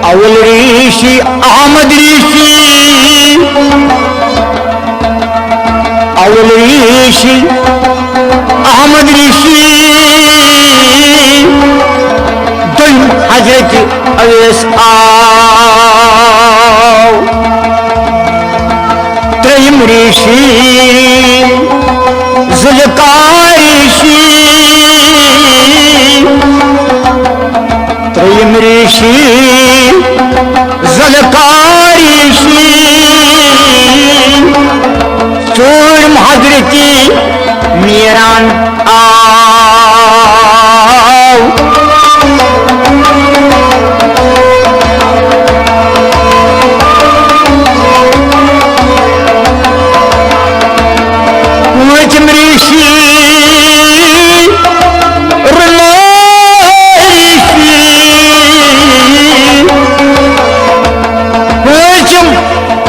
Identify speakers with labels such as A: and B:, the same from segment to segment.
A: अवल ऋषि अहमद ऋषि, अवल ऋषि अहमद ऋषि, दोयम हजरत अवैस आव, त्रयम ऋषि जुल्कार ऋषि, त्रयम ऋषि जुल्कार ऋषि, चोरम हजरती मीरान आव, पूजम ऋषि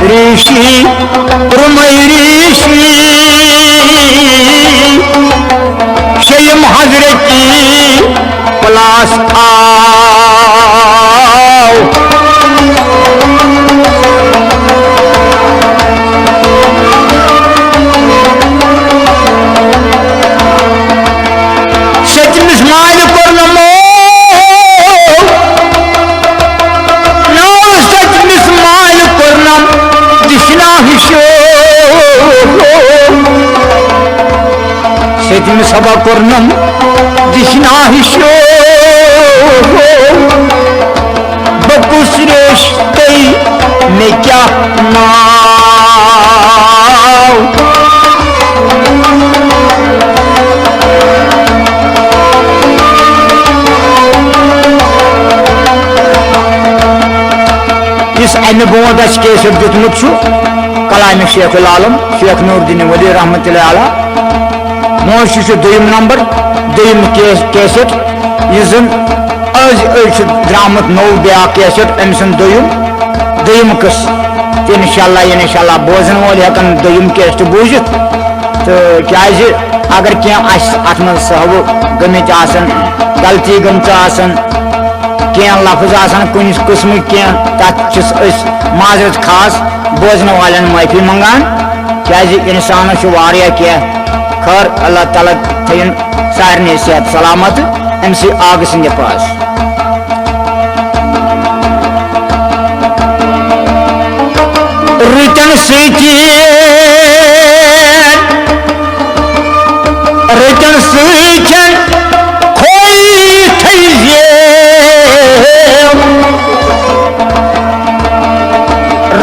A: ऋषि रुमय ऋषि, शयम हजरती पलास आव, सचमिस माल कर्णमो सचमिस सभा कर्णम दिशना हिशो, बकुश्रेश कई में क्या नाव, इस अनुभव कैसे दुतमुत कलाम शेख आलम शेख नूरुद्दीन वली रहमतुल्लाह अलैह मोश दोयम नंबर दोयम कैसेट यह द्रामत नौ ब्या कैसेट अम दोयम कस तो इंशाल्लाह बोजन वोल हेकन दोयम कैसेट बूझित तो क्या अगर क्या अत मज सहव गमित गलती गमच क्या लफ्ज कुन किस्म क्या तथ माजरत खास बोजन वाले माफी मंगान क्या इंसान क्या खैर अल्लाह ताला थन सारे सेहत सलामत अमस आग सिंह पास रिटन सचन खोई थैजे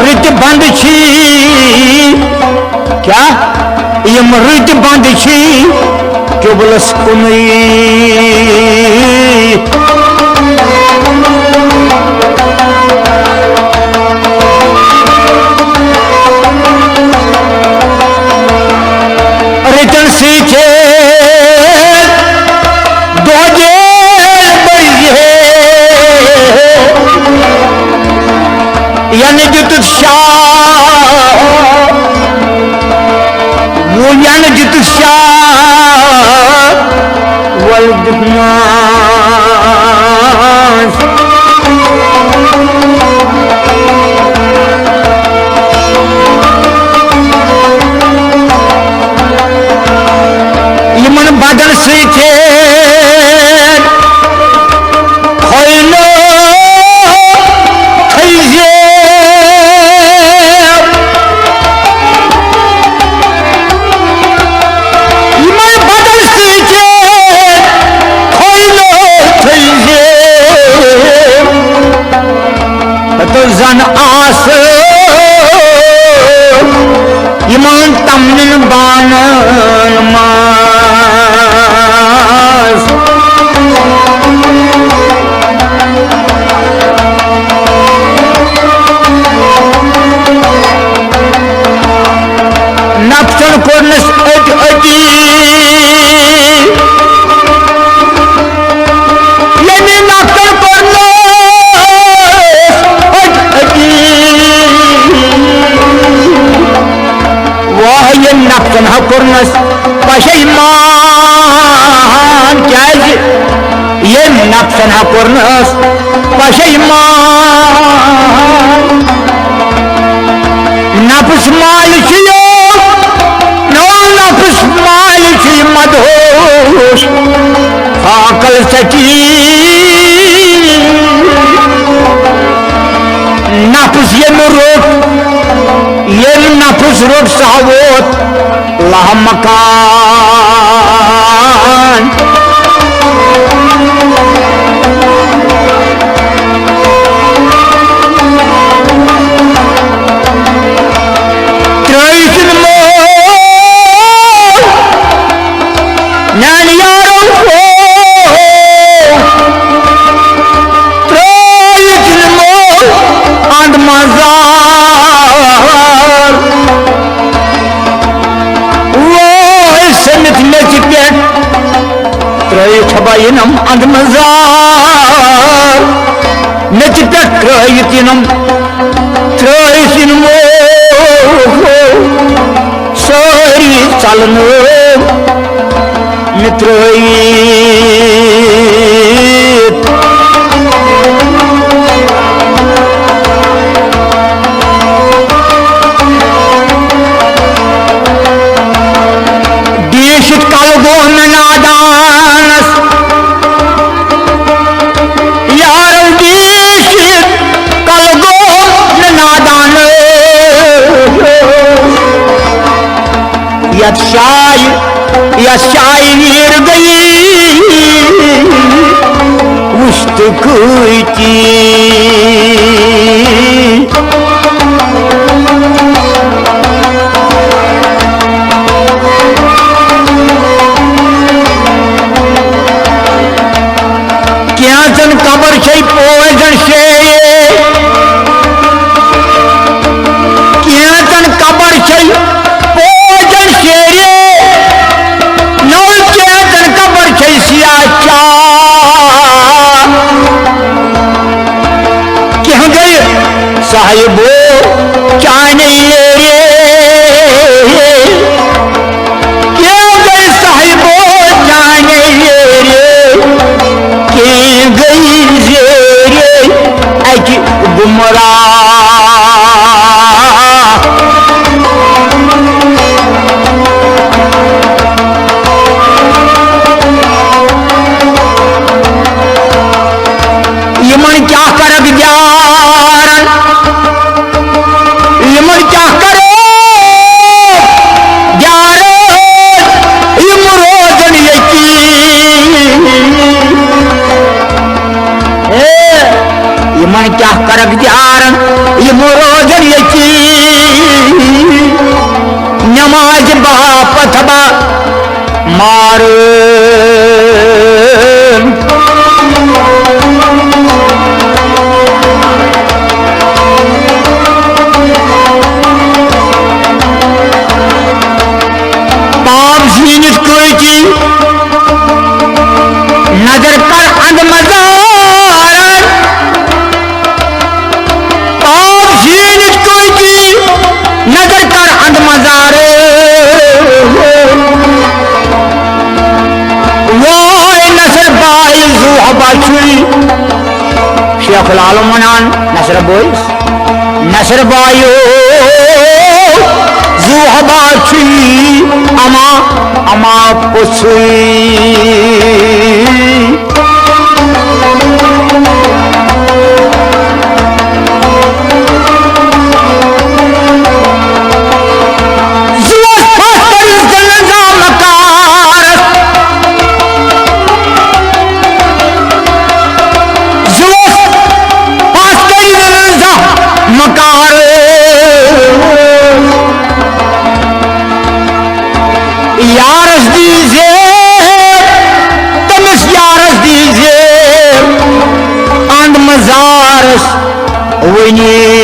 A: रिट बंद छी क्या यम रिट बंद छी चुबलस कुनई रिटन सीखे दोजे बजे यानी जित शाह वो यानी जित शाह वल दुखनास यमन बदल सीखे खोलो खैजे यमन बदल सीखे खोलो खैजे तो जन आस यमन तमन बान नफ्सन कोरनस अट अटी यानी नफ्सन कोरनस अट अटी नफ्सन हा कोरनस पशैमान क्या ये नफ्सन हा कोरनस पशैमान नफ्स माल नो नफ्स माल मदहोश फाकल सची नफ्स ये नफ्स रोट सावोत लह मकान त्रैसिन मोल नान यारो त्रैसिन मोल अंद मजार वो समित नच पे त्रय छबाइनम अंद मजार नच पे त्रयिनम त्रयसिन मोल सारी चलन मित्र देशित कलगो नादानस यार देशित कलगो नादान शायर गई उस्त कुती क्या जन कबर छे पोजन से क्या जन कबर छे पोजन से नो क्या जन कबर छे सियाचा क्या गए साहिबो चाने रे क्या गए साहिबो चाने रे के गई रे अज गुमराह यमन क्या कर विद्यारण यमन क्या करे यम रोजन यमन क्या कर विद्यारण यम रोजन नमाज बापथबा मार नजर कर अंध मजार पाप जीनित कोई की नजर कर अंध मजार वो नसर बाई जुहबा छुई शेख आलम मनान नसर बोइस नसर बायो जुहबा छुई अमा अमा पुछुई यारस दीजिए तमिस यारस दीजिए अंद मजारस वनी